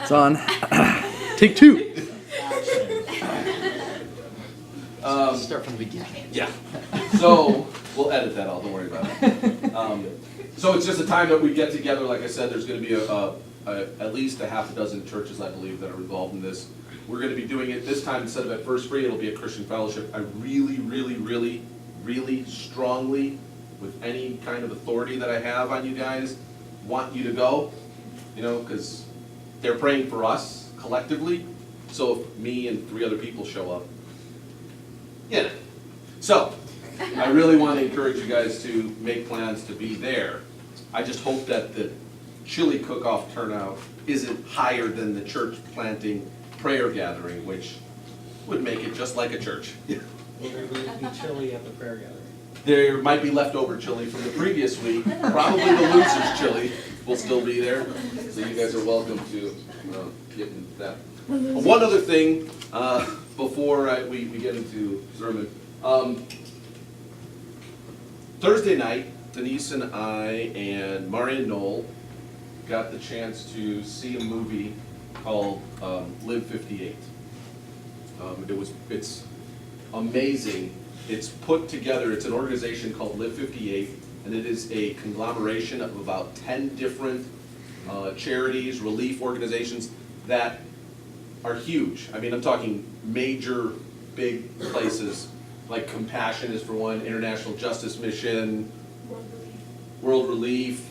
It's on. Take two. Start from the beginning. Yeah. So we'll edit that all. Don't worry about it. So it's just a time that we get together. Like I said, there's going to be at least a half a dozen churches, I believe, that are involved in this. We're going to be doing it this time instead of at First Free. It'll be a Christian fellowship. I really, really, really, really strongly, with any kind of authority that I have on you guys, want you to go. You know, because they're praying for us collectively. So if me and 3 other people show up, yeah. So I really want to encourage you guys to make plans to be there. I just hope that the chili cook-off turnout isn't higher than the church planting prayer gathering, which would make it just like a church. Will there be chili at the prayer gathering? There might be leftover chili from the previous week. Probably the losers chili will still be there. So you guys are welcome to get into that. One other thing before we get into sermon. Thursday night, Denise and I and Mari and Noel got the chance to see a movie called Live 58. It's amazing. It's put together, it's an organization called Live 58, and it is a conglomeration of about 10 different charities, relief organizations that are huge. I mean, I'm talking major, big places, like Compassion is for one, International Justice Mission, World Relief,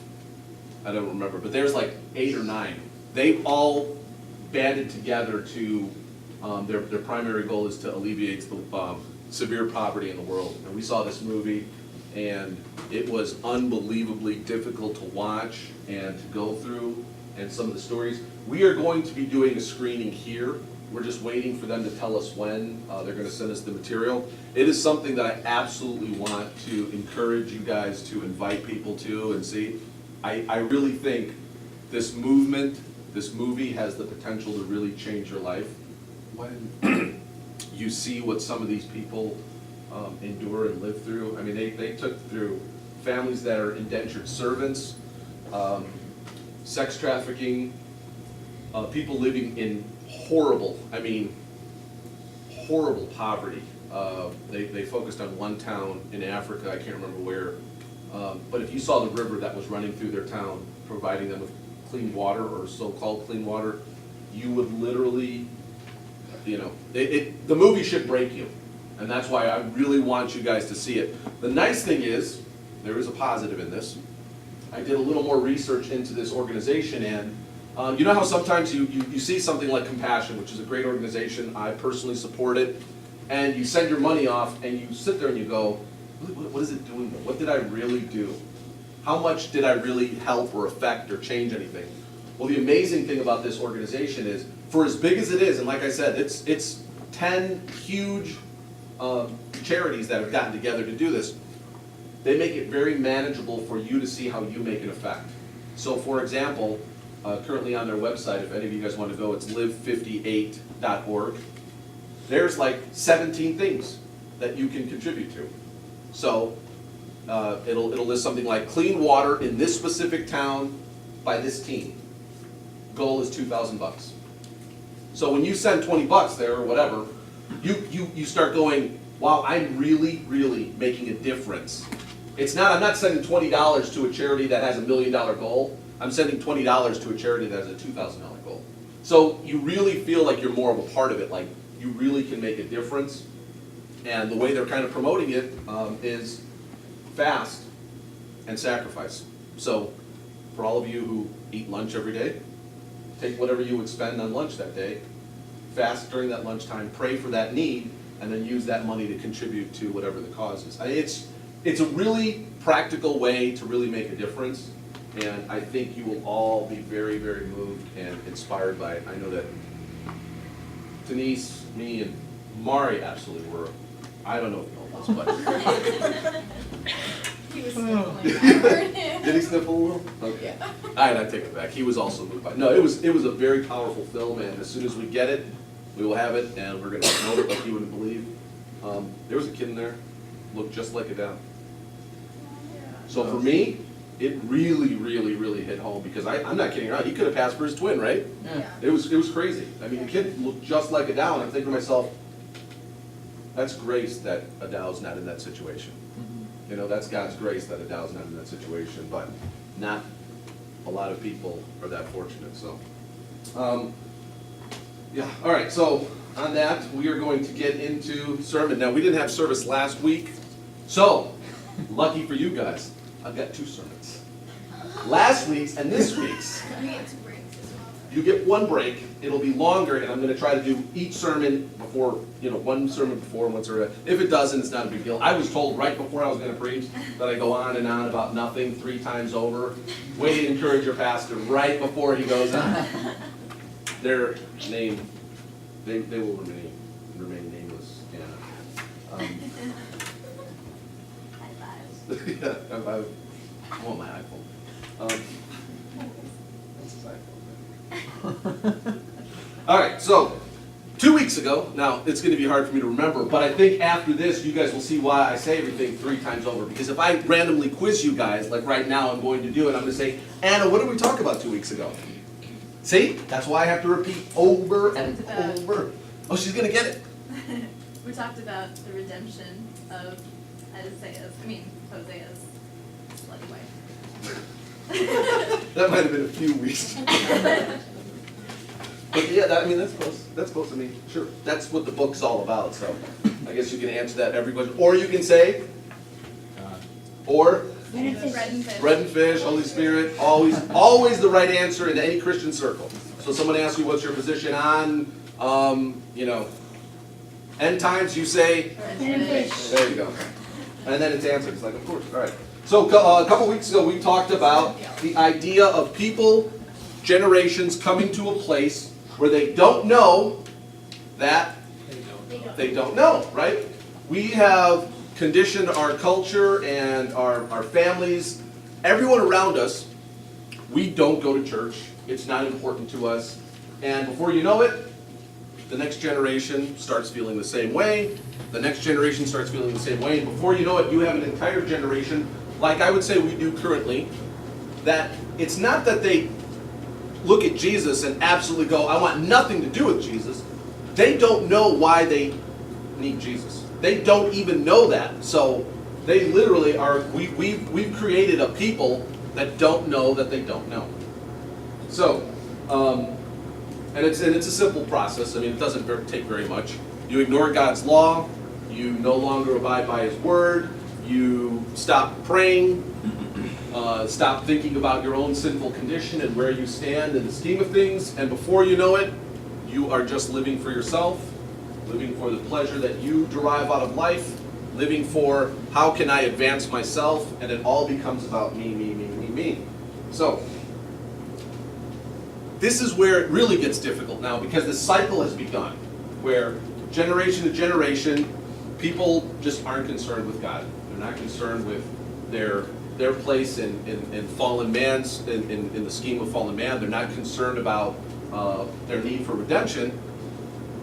I don't remember, but there's like 8 or 9. They've all banded together to, their primary goal is to alleviate the severe poverty in the world. And we saw this movie, and it was unbelievably difficult to watch and to go through, and some of the stories. We are going to be doing a screening here. We're just waiting for them to tell us when. They're going to send us the material. It is something that I absolutely want to encourage you guys to invite people to and see. I really think this movement, this movie has the potential to really change your life. When you see what some of these people endure and live through. I mean, they took through families that are indentured servants, sex trafficking, people living in horrible poverty. They focused on one town in Africa, I can't remember where, but if you saw the river that was running through their town, providing them with clean water or so-called clean water, you would literally, you know, the movie should break you. And that's why I really want you guys to see it. The nice thing is, there is a positive in this. I did a little more research into this organization, and you know how sometimes you see something like Compassion, which is a great organization, I personally support it, and you send your money off and you sit there and you go, what is it doing? What did I really do? How much did I really help or affect or change anything? Well, the amazing thing about this organization is, for as big as it is, and like I said, it's 10 huge charities that have gotten together to do this, they make it very manageable for you to see how you make an effect. So for example, currently on their website, if any of you guys want to go, it's live58.org. There's like 17 things that you can contribute to. So it'll list something like clean water in this specific town by this team. Goal is $2,000. So when you send $20 there or whatever, you start going, wow, I'm really, really making a difference. I'm not sending $20 to a charity that has $1 million goal. I'm sending $20 to a charity that has a $2,000 goal. So you really feel like you're more of a part of it, like you really can make a difference. And the way they're kind of promoting it is fast and sacrifice. So for all of you who eat lunch every day, take whatever you would spend on lunch that day, fast during that lunchtime, pray for that need, and then use that money to contribute to whatever the cause is. It's a really practical way to really make a difference, and I think you will all be very, very moved and inspired by it. I know that Denise, me, and Mari absolutely were. I don't know if you know this, but He was sniffling. did he sniffle a little? Okay. Yeah. All right, I take it back. He was also moved by it. No, it was a very powerful film, and as soon as we get it, we will have it, and we're going to promote it like you wouldn't believe. There was a kid in there, looked just like Adele. So for me, it really, really, really hit home because I'm not kidding around. He could have passed for his twin, right? Yeah. It was crazy. I mean, the kid looked just like Adele, and I'm thinking to myself, that's grace that Adele's not in that situation. You know, that's God's grace that Adele's not in that situation, but not a lot of people are that fortunate, so. Yeah, all right, so on that, we are going to get into sermon. Now, we didn't have service last week, so lucky for you guys, I've got 2 sermons. Last week's and this week's. We get 2 breaks as well. You get 1 break, it'll be longer, and I'm gonna try to do each sermon before, 1 sermon before, 1 sermon. If it doesn't, it's not a big deal. I was told right before I was gonna preach that I go on and on about nothing 3 times over. Way to encourage your pastor right before he goes on. Their name, they will remain nameless, Anna. High fives. Yeah, I want my iPhone. That's his iPhone. All right, so 2 weeks ago, now it's going to be hard for me to remember, but I think after this you guys will see why I say everything 3 times over. Because if I randomly quiz you guys, like right now I'm going to do it, I'm going to say, Anna, what did we talk about 2 weeks ago? See? That's why I have to repeat over and over. Oh, she's going to get it. We talked about the redemption of Hosea's slutty wife. That might have been a few weeks. But yeah, that's close. That's close. I mean, sure. That's what the book's all about. So I guess you can answer that every question. Or you can say, or Bread and fish. bread and fish, Holy Spirit, always the right answer in any Christian circle. So someone asks you what's your position on, end times, you say, Bread and fish. there you go. And then it's answered. It's like, of course. All right. So a couple weeks ago, we talked about the idea of people, generations coming to a place where they don't know that they don't know, right? We have conditioned our culture and our families, everyone around us. We don't go to church. It's not important to us. And before you know it, the next generation starts feeling the same way. The next generation starts feeling the same way. And before you know it, you have an entire generation, like I would say we do currently, that it's not that they look at Jesus and absolutely go, I want nothing to do with Jesus. They don't know why they need Jesus. They don't even know that. So they literally are, we've created a people that don't know that they don't know. So, and it's a simple process. I mean, it doesn't take very much. You ignore God's law. You no longer abide by His word. You stop praying. Stop thinking about your own sinful condition and where you stand in the scheme of things. And before you know it, you are just living for yourself, living for the pleasure that you derive out of life, living for how can I advance myself, and it all becomes about me, me, me, me, me. So, this is where it really gets difficult now, because the cycle has begun, where generation to generation, people just aren't concerned with God. They're not concerned with their place in fallen man's, in the scheme of fallen man. They're not concerned about their need for redemption.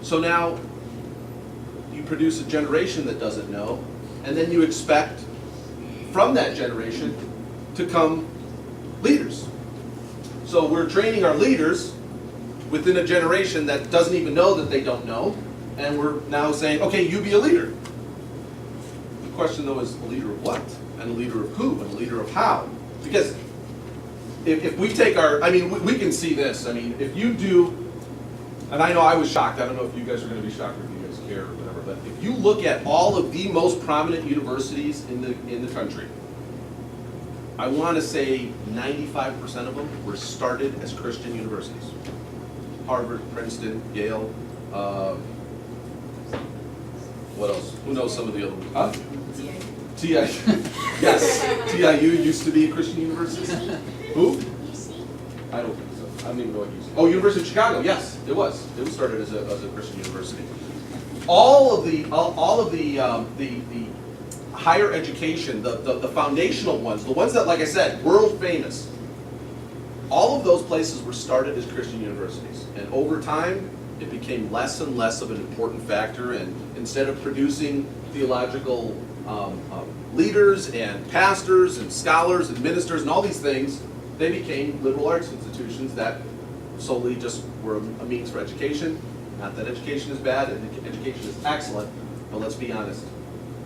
So now, you produce a generation that doesn't know, and then you expect from that generation to come leaders. So we're training our leaders within a generation that doesn't even know that they don't know, and we're now saying, okay, you be a leader. The question though is, a leader of what? And a leader of who? And a leader of how? Because if we take we can see this. I mean, if you do, and I know I was shocked, I don't know if you guys are going to be shocked or if you guys care or whatever, but if you look at all of the most prominent universities in the country, I want to say 95% of them were started as Christian universities. Harvard, Princeton, Yale, what else? Who knows some of the other ones? Huh? TIU. Yes, TIU used to be a Christian university. Who? I don't think so. I don't even know what UC. Oh, University of Chicago. Yes, it was. It was started as a Christian university. All of the higher education, the foundational ones, the ones that, like I said, world famous. All of those places were started as Christian universities, and over time, it became less and less of an important factor. And instead of producing theological leaders and pastors and scholars and ministers and all these things, they became liberal arts institutions that solely just were a means for education. Not that education is bad, and education is excellent, but let's be honest.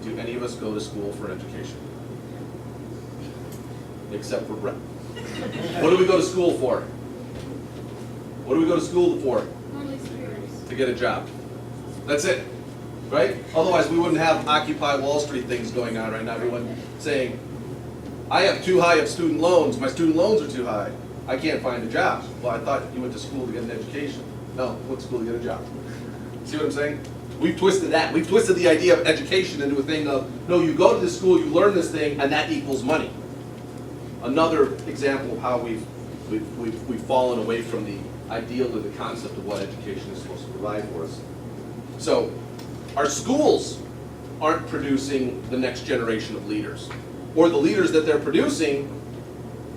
Do any of us go to school for an education? Except for Brett. What do we go to school for? What do we go to school for? Holy Spirit. To get a job. That's it, right? Otherwise, we wouldn't have Occupy Wall Street things going on right now. Everyone saying, I have too high of student loans. My student loans are too high. I can't find a job. Well, I thought you went to school to get an education. No, went to school to get a job. See what I'm saying? We've twisted that. We've twisted the idea of education into a thing of, no, you go to this school, you learn this thing, and that equals money. Another example of how we've fallen away from the ideal or the concept of what education is supposed to provide for us. So, our schools aren't producing the next generation of leaders. Or the leaders that they're producing,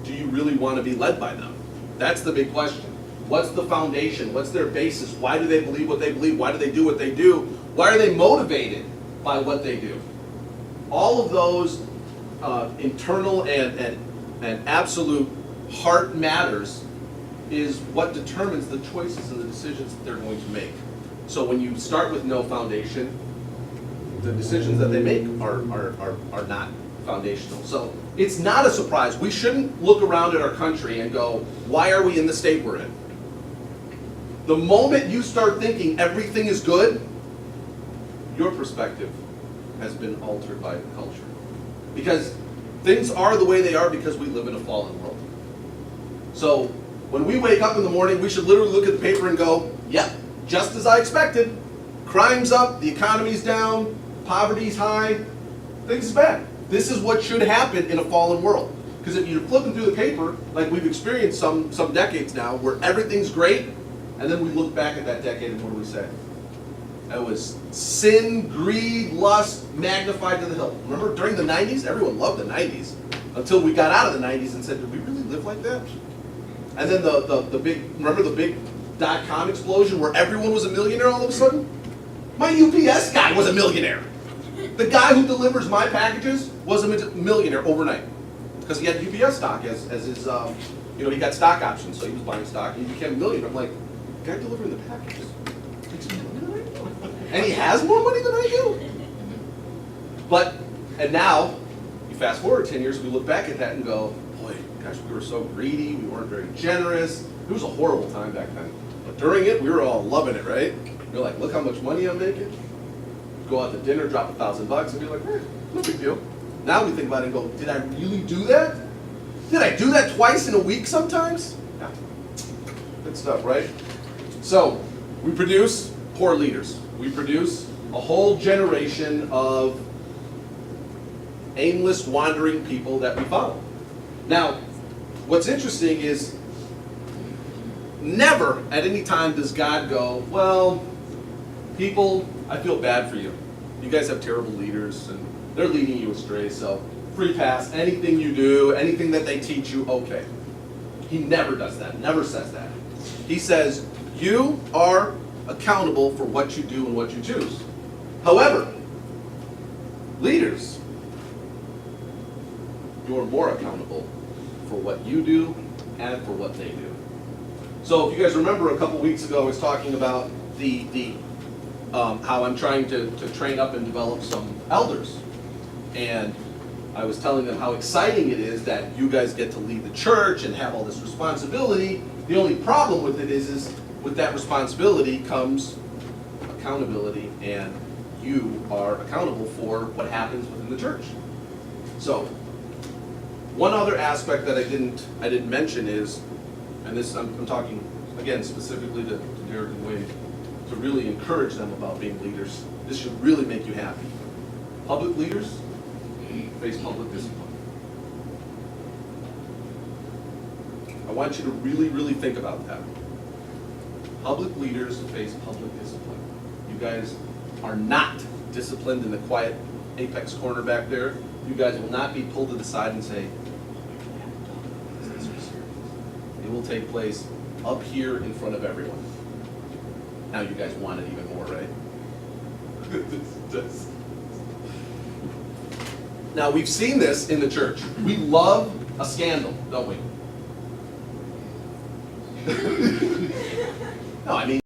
do you really want to be led by them? That's the big question. What's the foundation? What's their basis? Why do they believe what they believe? Why do they do what they do? Why are they motivated by what they do? All of those internal and absolute heart matters is what determines the choices and the decisions that they're going to make. So when you start with no foundation, the decisions that they make are not foundational. So it's not a surprise. We shouldn't look around at our country and go, why are we in the state we're in? The moment you start thinking everything is good, your perspective has been altered by the culture. Because things are the way they are because we live in a fallen world. So when we wake up in the morning, we should literally look at the paper and go, yep, just as I expected. Crime's up, the economy's down, poverty's high, things is bad. This is what should happen in a fallen world. Because if you're flipping through the paper, like we've experienced some decades now, where everything's great, and then we look back at that decade and what do we say? That was sin, greed, lust, magnified to the hill. Remember, during the 90s, everyone loved the 90s, until we got out of the 90s and said, did we really live like that? And then the big, remember the big dot-com explosion where everyone was a millionaire all of a sudden? My UPS guy was a millionaire. The guy who delivers my packages was a millionaire overnight. Because he had UPS stock as his, he got stock options, so he was buying stock and he became a millionaire. I'm like, the guy delivering the packages makes more money than I do. And he has more money than I do. And now, you fast forward 10 years, we look back at that and go, boy, gosh, we were so greedy, we weren't very generous. It was a horrible time back then. But during it, we were all loving it, right? You're like, look how much money I'm making. Go out to dinner, drop $1,000, and be like, no big deal. Now we think about it and go, did I really do that? Did I do that twice in a week sometimes? Yeah. Good stuff, right? So, we produce poor leaders. We produce a whole generation of aimless, wandering people that we follow. Now, what's interesting is never at any time does God go, well, people, I feel bad for you. You guys have terrible leaders, and they're leading you astray, so free pass. Anything you do, anything that they teach you, okay. He never does that, never says that. He says, you are accountable for what you do and what you choose. However, leaders, you're more accountable for what you do and for what they do. So if you guys remember a couple weeks ago, I was talking about how I'm trying to train up and develop some elders. And I was telling them how exciting it is that you guys get to lead the church and have all this responsibility. The only problem with it is with that responsibility comes accountability, and you are accountable for what happens within the church. So, one other aspect that I didn't mention is, and this I'm talking again specifically to Derek and Wade, to really encourage them about being leaders. This should really make you happy. Public leaders face public discipline. I want you to really, really think about that. Public leaders face public discipline. You guys are not disciplined in the quiet apex corner back there. You guys will not be pulled to the side and say, it will take place up here in front of everyone. Now you guys want it even more, right? Now, we've seen this in the church. We love a scandal, don't we?